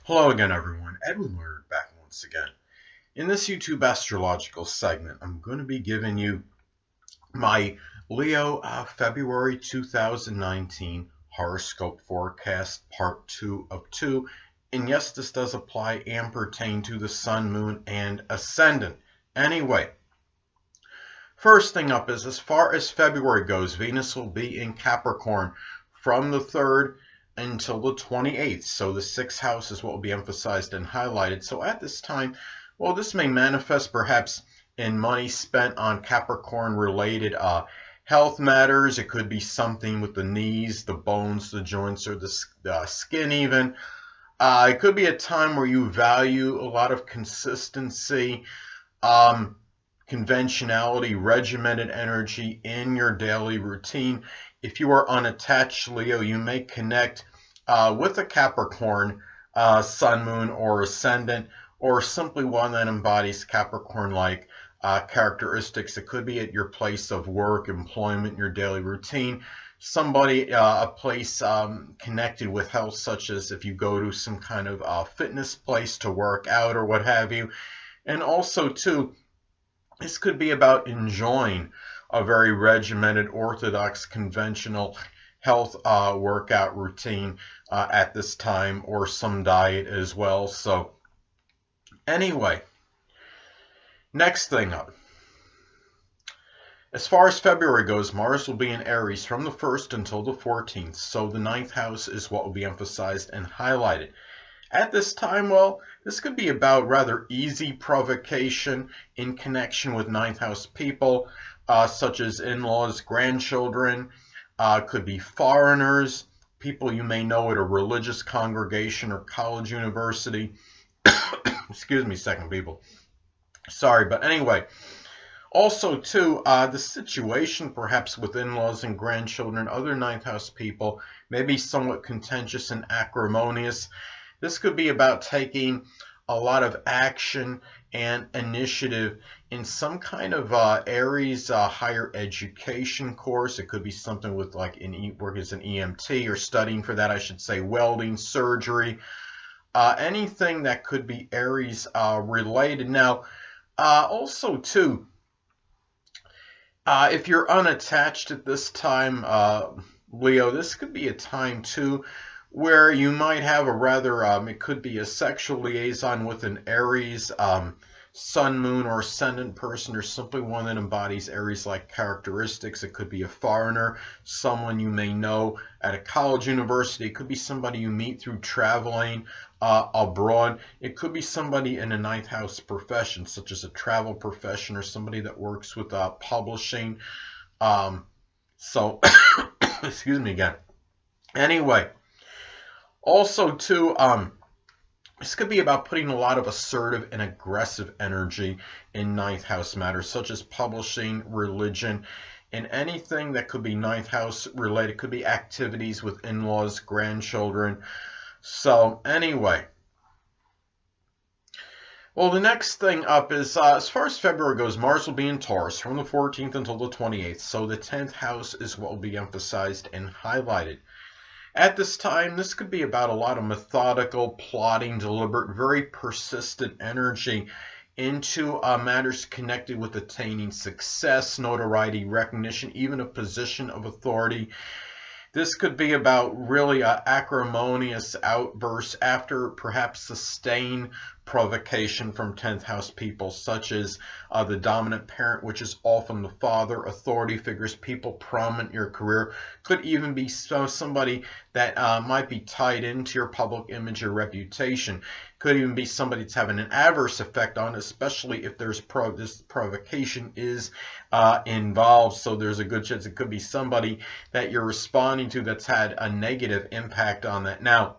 Hello again, everyone. Edwin Learnard back once again. In this YouTube astrological segment, I'm going to be giving you my Leo February 2019 horoscope forecast, part 2 of 2. And yes, this does apply and pertain to the Sun, Moon, and Ascendant. Anyway, first thing up is, as far as February goes, Venus will be in Capricorn from the 3rd until the 28th. So the 6th house is what will be emphasized and highlighted. So at this time, well, this may manifest perhaps in money spent on Capricorn related health matters. It could be something with the knees, the bones, the joints, or the skin even. It could be a time where you value a lot of consistency, conventionality, regimented energy in your daily routine. If you are unattached, Leo, you may connect with a Capricorn Sun, Moon, or Ascendant, or simply one that embodies Capricorn-like characteristics. It could be at your place of work, employment, your daily routine. Somebody, a place connected with health, such as if you go to some kind of fitness place to work out or what have you. And also, too, this could be about enjoying a very regimented, orthodox, conventional health workout routine at this time, or some diet as well. So anyway, next thing up. As far as February goes, Mars will be in Aries from the 1st until the 14th. So the 9th house is what will be emphasized and highlighted. At this time, well, this could be about rather easy provocation in connection with 9th house people, such as in-laws, grandchildren, could be foreigners, people you may know at a religious congregation or college, university. Excuse me, second, people. Sorry, but anyway. Also, too, the situation perhaps with in-laws and grandchildren, other 9th house people, may be somewhat contentious and acrimonious. This could be about taking a lot of action and initiative in some kind of Aries higher education course. It could be something with like work as an EMT, or studying for that, I should say, welding, surgery, anything that could be Aries related. Now, also too, if you're unattached at this time, Leo, this could be a time too where you might have a rather, it could be a sexual liaison with an Aries Sun, Moon, or Ascendant person, or simply one that embodies Aries-like characteristics. It could be a foreigner, someone you may know at a college, university. It could be somebody you meet through traveling abroad. It could be somebody in a 9th house profession, such as a travel profession, or somebody that works with publishing. So, excuse me again. Anyway. Also, too, this could be about putting a lot of assertive and aggressive energy in 9th house matters, such as publishing, religion, and anything that could be 9th house related. Could be activities with in-laws, grandchildren. So, anyway. Well, the next thing up is, as far as February goes, Mars will be in Taurus from the 14th until the 28th. So the 10th house is what will be emphasized and highlighted. At this time, this could be about a lot of methodical, plotting, deliberate, very persistent energy into matters connected with attaining success, notoriety, recognition, even a position of authority. This could be about really acrimonious outbursts after perhaps sustained provocation from 10th house people, such as the dominant parent, which is often the father, authority figures, people prominent in your career. Could even be somebody that might be tied into your public image or reputation. Could even be somebody that's having an adverse effect on it, especially if there's this provocation is involved. So there's a good chance it could be somebody that you're responding to that's had a negative impact on that. Now,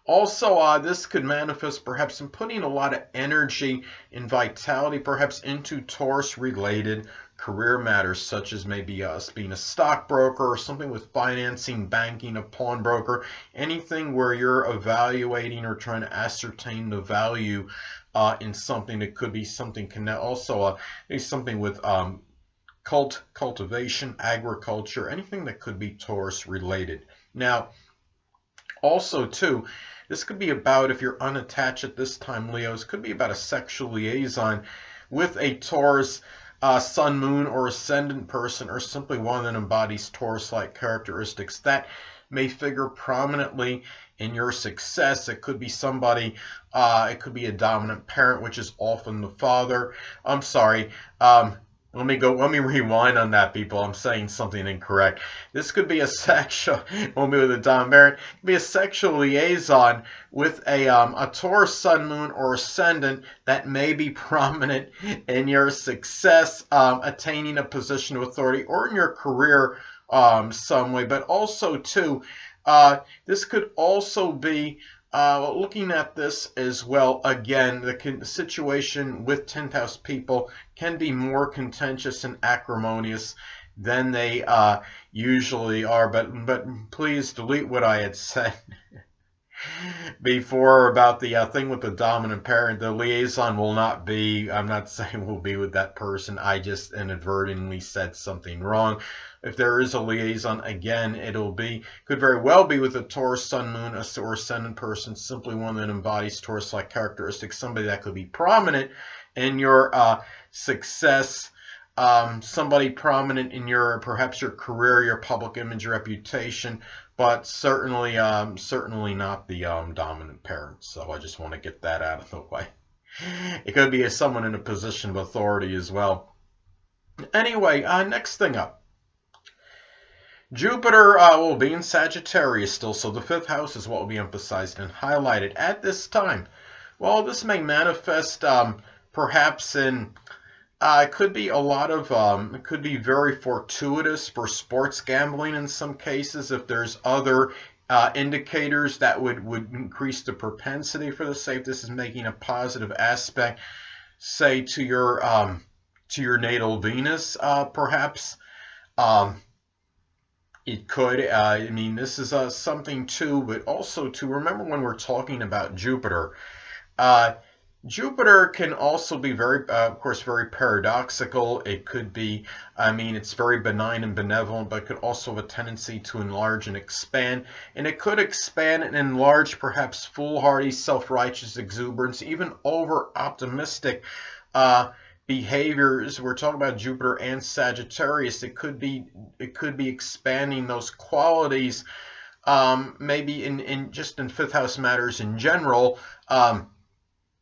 also, this could manifest perhaps in putting a lot of energy and vitality perhaps into Taurus-related career matters, such as maybe being a stockbroker, or something with financing, banking, a pawnbroker, anything where you're evaluating or trying to ascertain the value in something. That could be something also maybe something with cultivation, agriculture, anything that could be Taurus-related. Now, Also, too, this could be about, if you're unattached at this time, Leos, could be about a sexual liaison with a Taurus sun, moon, or ascendant person, or simply one that embodies Taurus-like characteristics that may figure prominently in your success. It could be somebody, it could be a dominant parent, which is often the father. I'm sorry. Let me rewind on that, people. I'm saying something incorrect. This could be a sexual, won't be with a dominant parent. It could be a sexual liaison with a Taurus sun, moon, or ascendant that may be prominent in your success, attaining a position of authority, or in your career some way. But also, too, this could also be looking at this as well. Again, the situation with 10th house people can be more contentious and acrimonious than they usually are. But please delete what I had said before about the thing with the dominant parent. The liaison will not be, I'm not saying we'll be with that person. I just inadvertently said something wrong. If there is a liaison, again, could very well be with a Taurus sun, moon, or ascendant person, simply one that embodies Taurus-like characteristics, somebody that could be prominent in your success, somebody prominent in perhaps your career, your public image, your reputation, but certainly not the dominant parent. So I just want to get that out of the way. It could be someone in a position of authority as well. Anyway, next thing up. Jupiter will be in Sagittarius still, so the 5th house is what will be emphasized and highlighted at this time. Well, this may manifest perhaps in, it could be a lot of, it could be very fortuitous for sports gambling in some cases, if there's other indicators that would increase the propensity for the safe. This is making a positive aspect, say, to your natal Venus, perhaps. It could, I mean, this is something too, but also to remember when we're talking about Jupiter. Jupiter can also be very, of course, very paradoxical. It could be, I mean, it's very benign and benevolent, but could also have a tendency to enlarge and expand. And it could expand and enlarge perhaps foolhardy, self-righteous exuberance, even over-optimistic behaviors. We're talking about Jupiter and Sagittarius. It could be expanding those qualities, maybe in just in 5th house matters in general,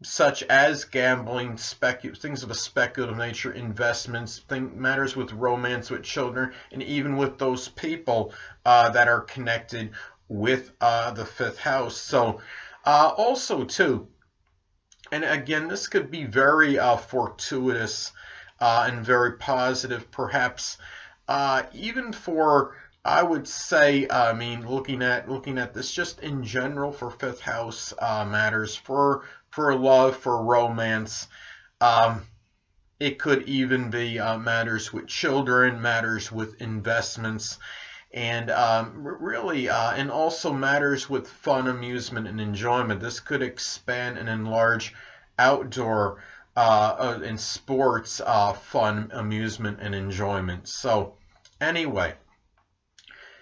such as gambling, things of a speculative nature, investments, matters with romance, with children, and even with those people that are connected with the 5th house. So also too, and again, this could be very fortuitous and very positive, perhaps even for, I would say, I mean, looking at this just in general for 5th house matters, for love, for romance. It could even be matters with children, matters with investments, and really, and also matters with fun, amusement, and enjoyment. This could expand and enlarge outdoor and sports fun, amusement, and enjoyment. So anyway,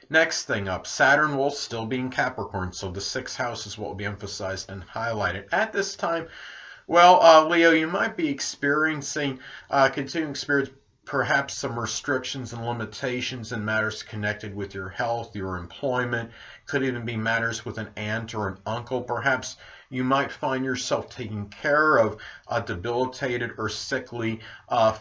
next thing up, Saturn will still be in Capricorn, so the 6th house is what will be emphasized and highlighted at this time. Well, Leo, you might be experiencing, continuing to experience perhaps some restrictions and limitations in matters connected with your health, your employment. Could even be matters with an aunt or an uncle. Perhaps you might find yourself taking care of a debilitated or sickly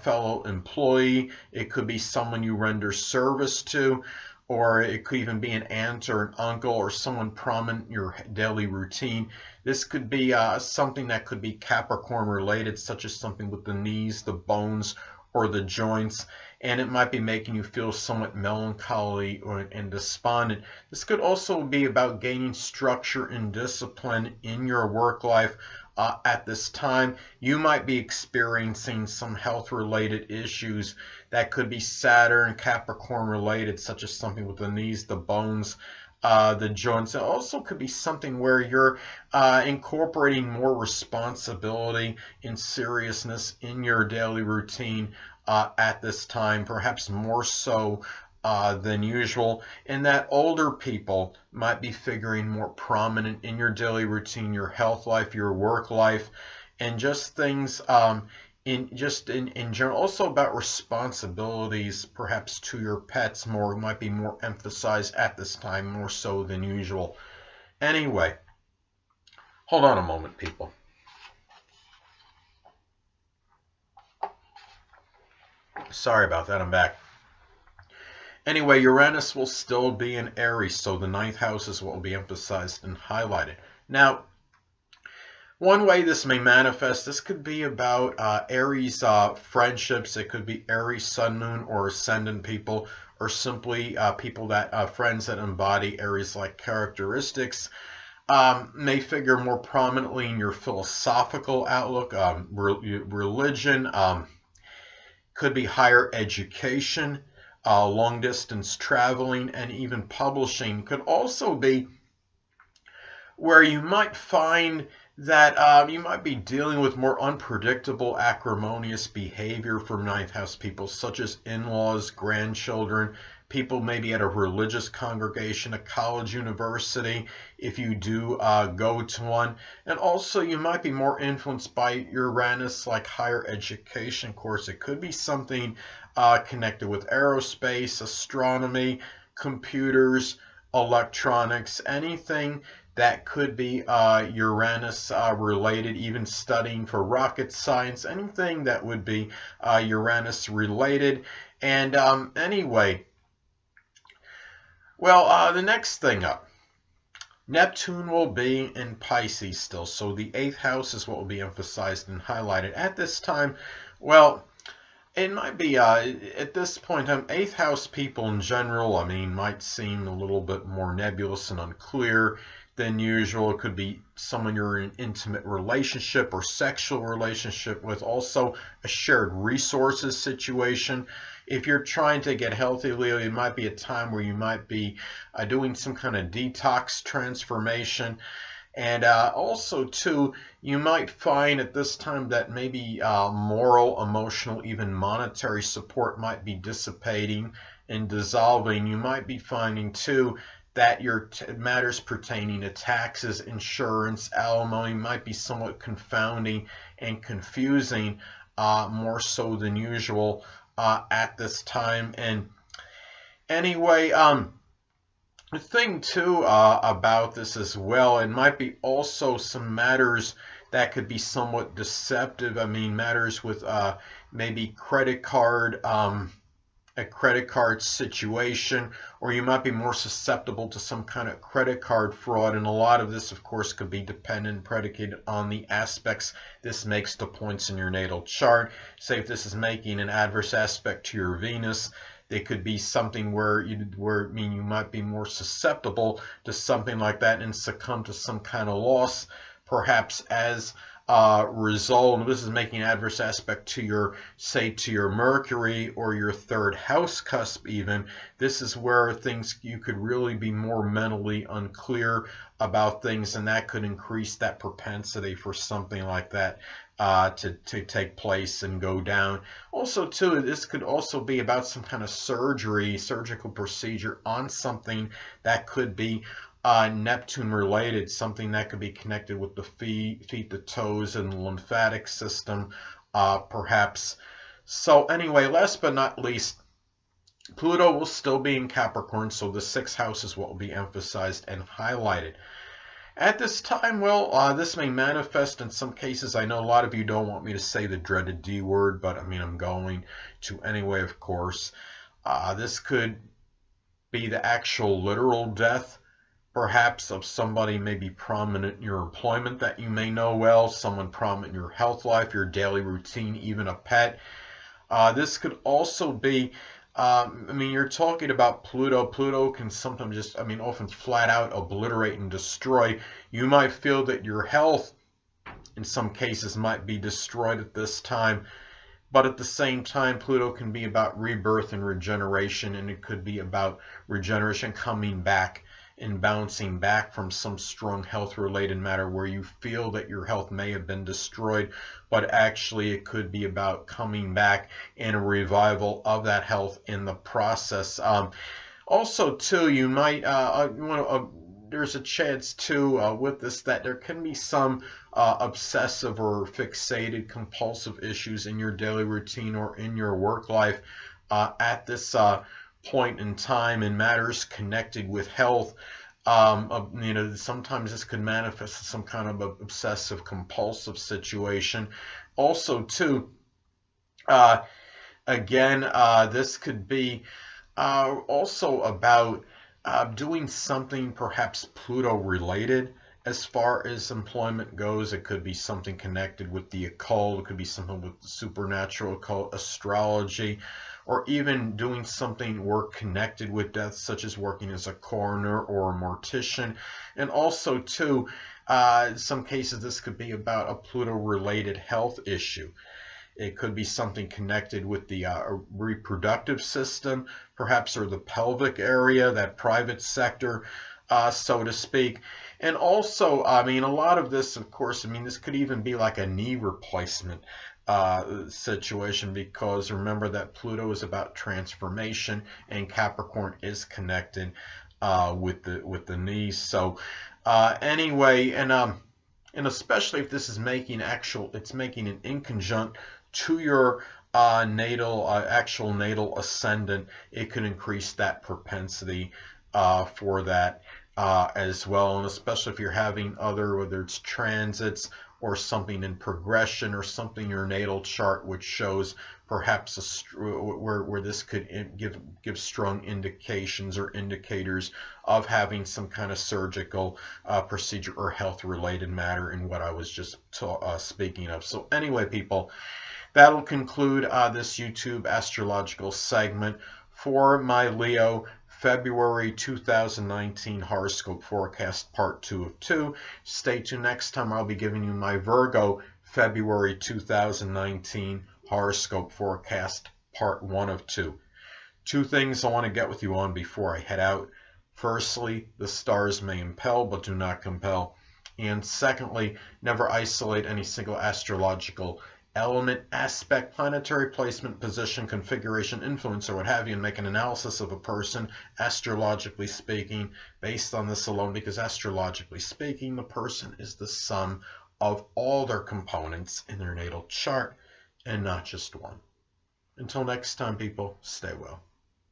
fellow employee. It could be someone you render service to, or it could even be an aunt or an uncle or someone prominent in your daily routine. This could be something that could be Capricorn related, such as something with the knees, the bones, or the joints, and it might be making you feel somewhat melancholy and despondent. This could also be about gaining structure and discipline in your work life at this time. You might be experiencing some health-related issues that could be Saturn, Capricorn related, such as something with the knees, the bones, the joints. It also could be something where you're incorporating more responsibility and seriousness in your daily routine at this time, perhaps more so than usual, and that older people might be figuring more prominent in your daily routine, your health life, your work life, and just things in general. Also about responsibilities, perhaps to your pets, might be more emphasized at this time, more so than usual. Anyway, hold on a moment, people. Sorry about that, I'm back. Anyway, Uranus will still be in Aries, so the ninth house is what will be emphasized and highlighted. Now, one way this may manifest, this could be about Aries friendships. It could be Aries Sun, Moon, or Ascendant people, or simply people that friends that embody Aries-like characteristics. May figure more prominently in your philosophical outlook, religion, could be higher education, long distance traveling, and even publishing. Could also be where you might find that you might be dealing with more unpredictable, acrimonious behavior from ninth house people, such as in-laws, grandchildren, people maybe at a religious congregation, a college, university, if you do go to one. And also you might be more influenced by Uranus, like higher education course. It could be something connected with aerospace, astronomy, computers, electronics, anything that could be Uranus related, even studying for rocket science, anything that would be Uranus related. And anyway, well, the next thing up, Neptune will be in Pisces still, so the 8th house is what will be emphasized and highlighted at this time. Well, it might be, at this point, 8th house people in general, I mean, might seem a little bit more nebulous and unclear than usual. It could be someone you're in an intimate relationship or sexual relationship with, also a shared resources situation. If you're trying to get healthy, Leo, it might be a time where you might be doing some kind of detox transformation. And also, too, you might find at this time that maybe moral, emotional, even monetary support might be dissipating and dissolving. You might be finding, too, that your matters pertaining to taxes, insurance, alimony might be somewhat confounding and confusing, more so than usual at this time. And anyway, the thing too about this as well, it might be also some matters that could be somewhat deceptive. I mean, matters with maybe a credit card situation, or you might be more susceptible to some kind of credit card fraud. And a lot of this, of course, could be dependent, predicated on the aspects this makes to points in your natal chart. Say if this is making an adverse aspect to your Venus, it could be something where you might be more susceptible to something like that and succumb to some kind of loss, perhaps as result. This is making an adverse aspect to your, say, to your Mercury or your 3rd house cusp even. This is where things, you could really be more mentally unclear about things, and that could increase that propensity for something like that to take place and go down. Also, too, this could also be about some kind of surgical procedure on something that could be Neptune related, something that could be connected with the feet, the toes, and the lymphatic system, perhaps. So anyway, last but not least, Pluto will still be in Capricorn, so the 6th house is what will be emphasized and highlighted. At this time, well, this may manifest in some cases. I know a lot of you don't want me to say the dreaded D word, but I mean, I'm going to anyway, of course. This could be the actual literal death, perhaps, of somebody maybe prominent in your employment that you may know well, someone prominent in your health life, your daily routine, even a pet. This could also be, I mean, you're talking about Pluto. Pluto can sometimes just, I mean, often flat out obliterate and destroy. You might feel that your health, in some cases, might be destroyed at this time. But at the same time, Pluto can be about rebirth and regeneration, and it could be about regeneration coming back in bouncing back from some strong health related matter where you feel that your health may have been destroyed, but actually it could be about coming back and a revival of that health in the process. Also, too, you might there's a chance too with this that there can be some obsessive or fixated compulsive issues in your daily routine or in your work life at this point in time in matters connected with health. Sometimes this could manifest as some kind of obsessive compulsive situation. Also, too, this could be also about doing something perhaps Pluto related as far as employment goes. It could be something connected with the occult, it could be something with the supernatural, occult, astrology, or even doing something work connected with death, such as working as a coroner or a mortician. And also, too, in some cases, this could be about a Pluto-related health issue. It could be something connected with the reproductive system, perhaps, or the pelvic area, that private sector, so to speak. And also, I mean, a lot of this, of course, I mean, this could even be like a knee replacement situation, because remember that Pluto is about transformation and Capricorn is connected with the knees. So anyway, and especially if this is making it's making an inconjunct to your actual natal ascendant, it could increase that propensity for that as well. And especially if you're having whether it's transits or something in progression or something in your natal chart which shows perhaps where this could give strong indications or indicators of having some kind of surgical procedure or health related matter in what I was just speaking of. So anyway, people, that'll conclude this YouTube astrological segment for my Leo February 2019 horoscope forecast part 2 of 2. Stay tuned next time. I'll be giving you my Virgo February 2019 horoscope forecast part 1 of 2. Two things I want to get with you on before I head out. Firstly, the stars may impel but do not compel. And secondly, never isolate any single astrological element, aspect, planetary placement, position, configuration, influence, or what have you, and make an analysis of a person, astrologically speaking, based on this alone, because astrologically speaking, the person is the sum of all their components in their natal chart, and not just one. Until next time, people, stay well.